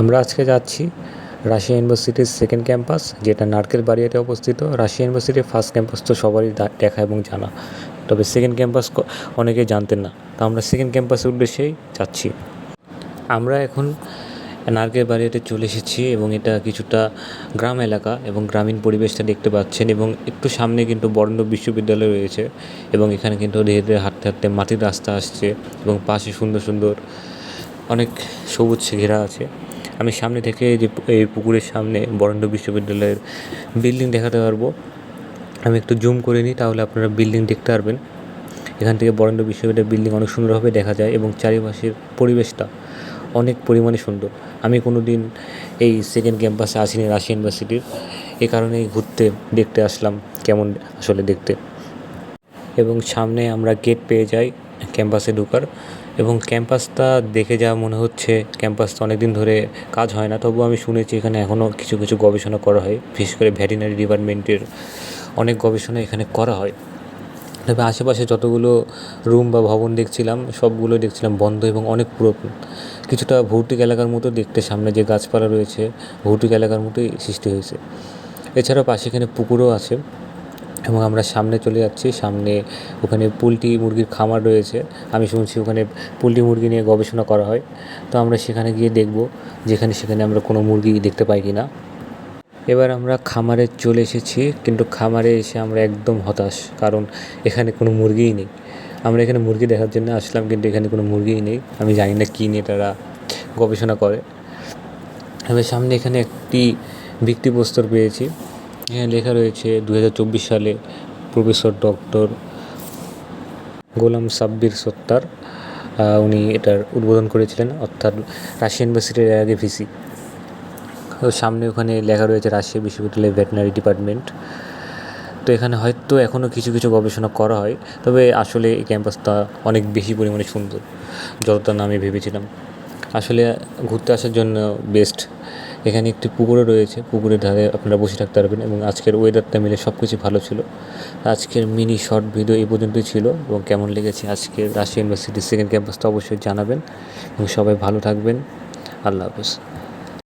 আমরা আজকে যাচ্ছি রাশিয়া ইউনিভার্সিটির সেকেন্ড ক্যাম্পাস, যেটা নারকেলবাড়িয়াতে অবস্থিত। রাশিয়া ইউনিভার্সিটির ফার্স্ট ক্যাম্পাস তো সবারই দেখা এবং জানা, তবে সেকেন্ড ক্যাম্পাস অনেকেই জানতেন না। তো আমরা সেকেন্ড ক্যাম্পাসের উদ্দেশ্যেই যাচ্ছি। আমরা এখন নারকেলবাড়িয়াতে চলে এসেছি এবং এটা কিছুটা গ্রাম এলাকা এবং গ্রামীণ পরিবেশটা দেখতে পাচ্ছেন। এবং একটু সামনে কিন্তু বরেন্দ্র বিশ্ববিদ্যালয় রয়েছে এবং এখানে কিন্তু ধীরে ধীরে হাঁটতে হাঁটতে মাটির রাস্তা আসছে এবং পাশে সুন্দর সুন্দর অনেক সবুজ ঘেরা আছে। আমি সামনে থেকে এই পুকুরের সামনে বরেন্দ্র বিশ্ববিদ্যালয়ের বিল্ডিং দেখাতে পারবো। আমি একটু জুম করে নিই, তাহলে আপনারা বিল্ডিং দেখতে পারবেন। এখান থেকে বরেন্দ্র বিশ্ববিদ্যালয়ের বিল্ডিং অনেক সুন্দরভাবে দেখা যায় এবং চারিপাশের পরিবেশটা অনেক পরিমাণে সুন্দর। আমি কোনো দিন এই সেকেন্ড ক্যাম্পাসে আসিনি রাশিয়া ইউনিভার্সিটির, এ কারণেই দেখতে আসলাম কেমন আসলে দেখতে। এবং সামনে আমরা গেট পেয়ে যাই ক্যাম্পাসে ঢোকার। এবং ক্যাম্পাসটা দেখে যা মনে হচ্ছে, ক্যাম্পাসটা অনেক দিন ধরে কাজ হয় না, তবুও আমি শুনেছি এখানে এখনও কিছু কিছু গবেষণা করা হয়। বিশেষ করে ভেটেরিনারি ডিপার্টমেন্টের অনেক গবেষণা এখানে করা হয়। তবে আশেপাশে যতগুলো রুম বা ভবন দেখছিলাম, সবগুলো দেখছিলাম বন্ধ এবং অনেক পুরাতন। কিছুটা ভৌতিক এলাকার মতো দেখতে, সামনে যে গাছপালা রয়েছে ভৌতিক এলাকার মতোই সৃষ্টি হয়েছে। এছাড়াও পাশে এখানে পুকুরও আছে এবং আমরা সামনে চলে যাচ্ছি। সামনে ওখানে পোলট্রি মুরগির খামার রয়েছে। আমি শুনছি ওখানে পোলট্রি মুরগি নিয়ে গবেষণা করা হয়। তো আমরা সেখানে গিয়ে দেখব সেখানে আমরা কোনো মুরগি দেখতে পাই কি না। এবার আমরা খামারে চলে এসেছি, কিন্তু খামারে এসে আমরা একদম হতাশ, কারণ এখানে কোনো মুরগিই নেই। আমরা এখানে মুরগি দেখার জন্য আসলাম, কিন্তু এখানে কোনো মুরগিই নেই। আমি জানি না কী নিয়ে তারা গবেষণা করে। এবার সামনে এখানে একটি ভিত্তিপ্রস্তর পেয়েছি, এখানে লেখা রয়েছে 2024 সালে প্রফেসর ডক্টর গোলাম সাব্বির সত্তার উনি এটার উদ্বোধন করেছিলেন, অর্থাৎ রাশিয়া ইউনিভার্সিটির আগে ভিসি। সামনে ওখানে লেখা রয়েছে রাশিয়া বিশ্ববিদ্যালয়ের ভেটেরিনারি ডিপার্টমেন্ট। তো এখানে হয়তো এখনও কিছু কিছু গবেষণা করা হয়, তবে আসলে এই ক্যাম্পাসটা অনেক বেশি পরিমাণে সুন্দর যতটা না আমি ভেবেছিলাম। আসলে ঘুরতে আসার জন্য বেস্ট। এখানে একটি পুকুরও রয়েছে, পুকুরের ধারে আপনারা বসে থাকতে পারবেন। এবং আজকের ওয়েদারটা মিলে সব কিছু ভালো ছিল। আজকের মিনি শর্ট ভিডিও এই পর্যন্তই ছিল। এবং কেমন লেগেছে আজকের রাশিয়া ইউনিভার্সিটির সেকেন্ড ক্যাম্পাসটা অবশ্যই জানাবেন এবং সবাই ভালো থাকবেন। আল্লাহ হাফেজ।